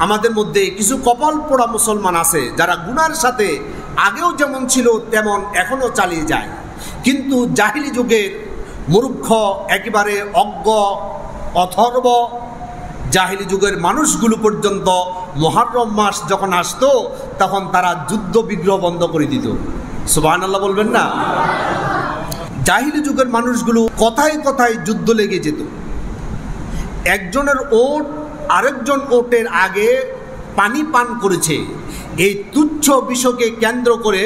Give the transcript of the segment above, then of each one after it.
আমাদের মধ্যে কিছু কপাল পোড়া মুসলমান আছে যারা গুনার সাথে আগেও যেমন ছিল তেমন এখনও চালিয়ে যায়। কিন্তু জাহিলি যুগের মূর্খ, একেবারে অজ্ঞ, অথর্ব জাহিলি যুগের মানুষগুলো পর্যন্ত মুহররম মাস যখন আসতো তখন তারা যুদ্ধ বিগ্রহ বন্ধ করে দিত। সুবহানাল্লাহ বলবেন না? জাহিলি যুগের মানুষগুলো কথায় কথায় যুদ্ধ লেগে যেত। একজনের ওট আরেকজন ওটের আগে পানি পান করেছে, এই তুচ্ছ বিষয়কে কেন্দ্র করে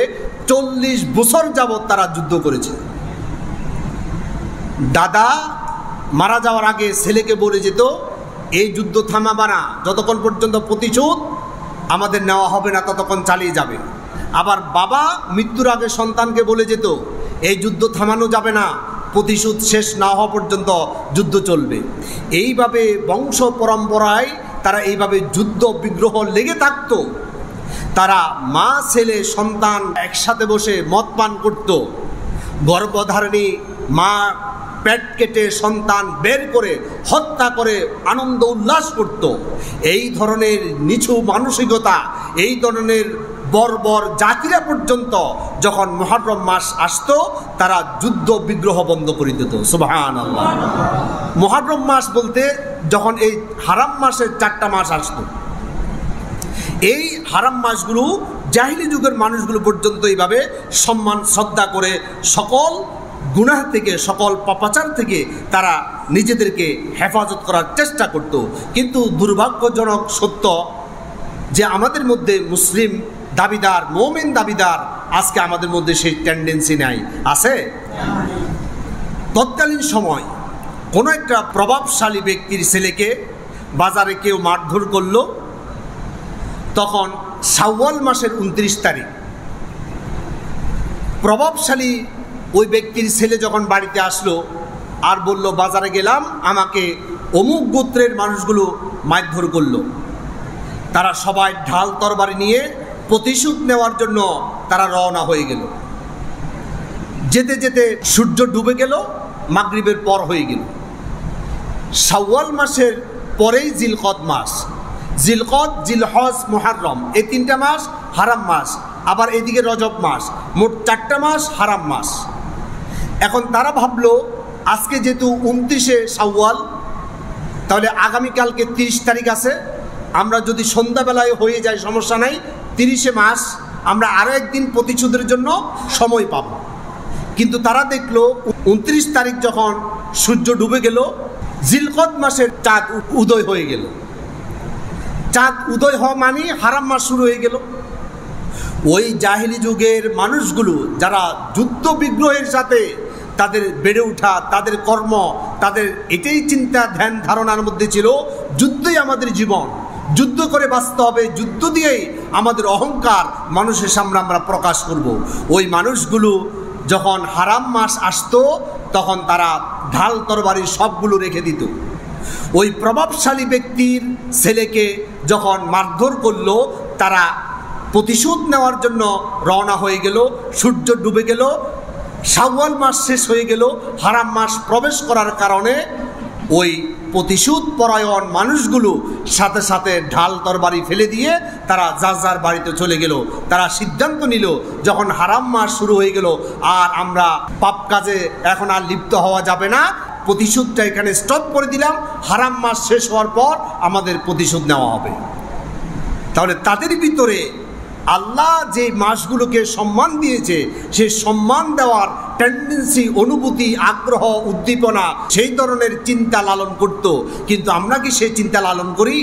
40 বছর যাবৎ তারা যুদ্ধ করেছে। দাদা মারা যাওয়ার আগে ছেলেকে বলে যেত, এই যুদ্ধ থামাবা না, যতক্ষণ পর্যন্ত প্রতিশোধ আমাদের নেওয়া হবে না ততক্ষণ চালিয়ে যাবে। আবার বাবা মৃত্যুর আগে সন্তানকে বলে যেত, এই যুদ্ধ থামানো যাবে না, প্রতিশোধ শেষ না হওয়া পর্যন্ত যুদ্ধ চলবে। এইভাবে বংশ পরম্পরায় তারা এইভাবে যুদ্ধ বিগ্রহ লেগে থাকত। তারা মা ছেলে সন্তান একসাথে বসে মদ পান করত। গর্ভধারিণী মা পেট কেটে সন্তান বের করে হত্যা করে আনন্দ উল্লাস করত। এই ধরনের নিচু মানসিকতা, এই ধরনের বর্বর জাতিরা পর্যন্ত যখন মুহররম মাস আসতো তারা যুদ্ধ বিগ্রহ বন্ধ করে দিত। সুবহানাল্লাহ। মুহররম মাস বলতে যখন এই হারাম মাসের 4টা মাস আসতো, এই হারাম মাসগুলো জাহিলি যুগের মানুষগুলো পর্যন্ত এইভাবে সম্মান শ্রদ্ধা করে সকল গুনাহ থেকে, সকল পাপাচার থেকে তারা নিজেদেরকে হেফাজত করার চেষ্টা করত। কিন্তু দুর্ভাগ্যজনক সত্য যে আমাদের মধ্যে মুসলিম দাবিদার, মুমিন দাবিদার আজকে আমাদের মধ্যে সেই টেন্ডেন্সি নাই। আছে? তৎকালীন সময় কোনো একটা প্রভাবশালী ব্যক্তির ছেলেকে বাজারে কেউ মারধর করলো, তখন শাওয়াল মাসের 29 তারিখ প্রভাবশালী ওই ব্যক্তির ছেলে যখন বাড়িতে আসলো আর বলল, বাজারে গেলাম, আমাকে অমুক গোত্রের মানুষগুলো মারধর করলো। তারা সবাই ঢাল তরবারি নিয়ে প্রতিশোধ নেওয়ার জন্য তারা রওনা হয়ে গেল। যেতে যেতে সূর্য ডুবে গেল, মাগরিবের পর হয়ে গেল। শাওয়াল মাসের পরেই জিলকদ মাস, জিলকদ, জিলহজ, মুহররম, এই 3টা মাস হারাম মাস। আবার এদিকে রজব মাস, মোট 4টা মাস হারাম মাস। এখন তারা ভাবলো আজকে যেহেতু 29শে শাওয়াল, তাহলে আগামীকালকে 30 তারিখ আছে, আমরা যদি সন্ধ্যাবেলায় হয়ে যায় সমস্যা নাই, 30শে মাস আমরা আরও একদিন প্রতিশোধের জন্য সময় পাব। কিন্তু তারা দেখলো 29 তারিখ যখন সূর্য ডুবে গেল, জিলকদ মাসের চাঁদ উদয় হয়ে গেল। চাঁদ উদয় হওয়া মানে হারাম মাস শুরু হয়ে গেল। ওই জাহিলি যুগের মানুষগুলো যারা যুদ্ধ বিগ্রহের সাথে তাদের বেড়ে ওঠা, তাদের কর্ম, তাদের এটাই চিন্তা ধ্যান ধারণার মধ্যে ছিল, যুদ্ধই আমাদের জীবন, যুদ্ধ করে বাঁচতে হবে, যুদ্ধ দিয়েই আমাদের অহংকার মানুষের সামনে আমরা প্রকাশ করব। ওই মানুষগুলো যখন হারাম মাস আসতো তখন তারা ঢাল তরবারি সবগুলো রেখে দিত। ওই প্রভাবশালী ব্যক্তির ছেলেকে যখন মারধর করলো, তারা প্রতিশোধ নেওয়ার জন্য রওনা হয়ে গেল। সূর্য ডুবে গেল, শাওয়াল মাস শেষ হয়ে গেল, হারাম মাস প্রবেশ করার কারণে ওই প্রতিশোধ পরায়ণ মানুষগুলো সাথে সাথে ঢাল তরবারি ফেলে দিয়ে তারা যার যার বাড়িতে চলে গেল। তারা সিদ্ধান্ত নিল যখন হারাম মাস শুরু হয়ে গেল আর আমরা পাপ কাজে এখন আর লিপ্ত হওয়া যাবে না, প্রতিশোধটা এখানে স্টপ করে দিলাম, হারাম মাস শেষ হওয়ার পর আমাদের প্রতিশোধ নেওয়া হবে। তাহলে তাদের ভিতরে আল্লাহ যে মাসগুলোকে সম্মান দিয়েছে সেই সম্মান দেওয়ার টেন্ডেন্সি, অনুভূতি, আগ্রহ, উদ্দীপনা, সেই ধরনের চিন্তা লালন করত। কিন্তু আমরা কি সেই চিন্তা লালন করি?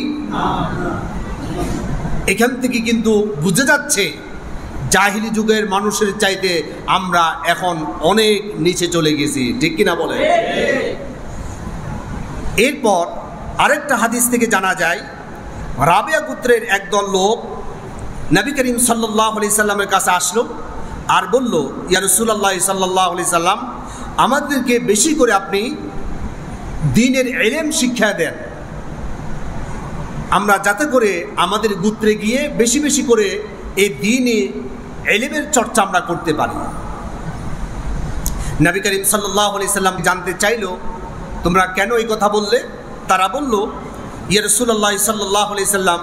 এখান থেকে কিন্তু বুঝে যাচ্ছে জাহিলি যুগের মানুষের চাইতে আমরা এখন অনেক নিচে চলে গেছি। ঠিক কিনা বলে? এরপর আরেকটা হাদিস থেকে জানা যায়, রাবিয়া গোত্রের একদল লোক নবী করিম সাল্লাল্লাহু আলাইহি সাল্লামের কাছে আসলো আর বলল, ইয়া রাসূলুল্লাহ সাল্লাল্লাহু আলাইহি সাল্লাম, আমাদেরকে বেশি করে আপনি দ্বীনের ইলম শিক্ষা দেন, আমরা যাতে করে আমাদের গোত্রে গিয়ে বেশি বেশি করে এই দ্বীনে ইলমের চর্চা আমরা করতে পারি। নবী করিম সাল্লাল্লাহু আলাইহি সাল্লাম জানতে চাইল, তোমরা কেন এই কথা বললে? তারা বলল, ইয়া রাসূলুল্লাহ সাল্লাল্লাহু আলাইহি সাল্লাম,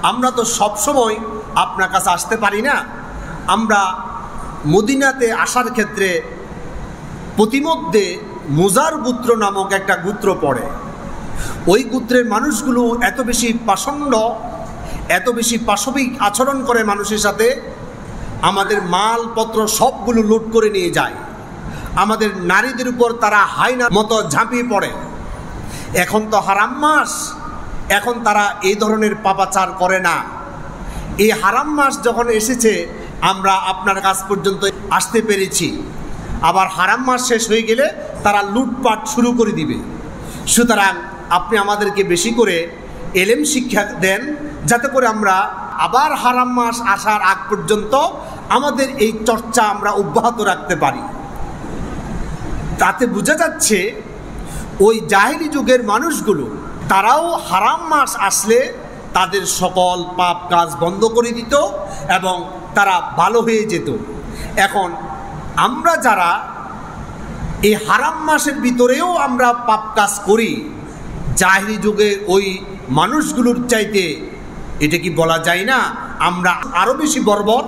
আমরা তো সবসময় আপনার কাছে আসতে পারি না। আমরা মদিনাতে আসার ক্ষেত্রে প্রতিমধ্যে মুজার গোত্র নামক একটা গোত্র পড়ে। ওই গোত্রের মানুষগুলো এত বেশি পাষণ্ড, এত বেশি পাশবিক আচরণ করে মানুষের সাথে, আমাদের মালপত্র সবগুলো লুট করে নিয়ে যায়, আমাদের নারীদের উপর তারা হায়নার মতো ঝাঁপিয়ে পড়ে। এখন তো হারাম মাস, এখন তারা এই ধরনের পাপাচার করে না। এই হারাম মাস যখন এসেছে আমরা আপনার কাছ পর্যন্ত আসতে পেরেছি, আবার হারাম মাস শেষ হয়ে গেলে তারা লুটপাট শুরু করে দিবে। সুতরাং আপনি আমাদেরকে বেশি করে এলেম শিক্ষা দেন, যাতে করে আমরা আবার হারাম মাস আসার আগ পর্যন্ত আমাদের এই চর্চা আমরা অব্যাহত রাখতে পারি। তাতে বোঝা যাচ্ছে ওই জাহেলি যুগের মানুষগুলো তারাও হারাম মাস আসলে তাদের সকল পাপ কাজ বন্ধ করে দিত এবং তারা ভালো হয়ে যেত। এখন আমরা যারা এই হারাম মাসের ভিতরেও আমরা পাপ কাজ করি, জাহেলি যুগের ওই মানুষগুলোর চাইতে এটা কি বলা যায় না আমরা আরো বেশি বর্বর?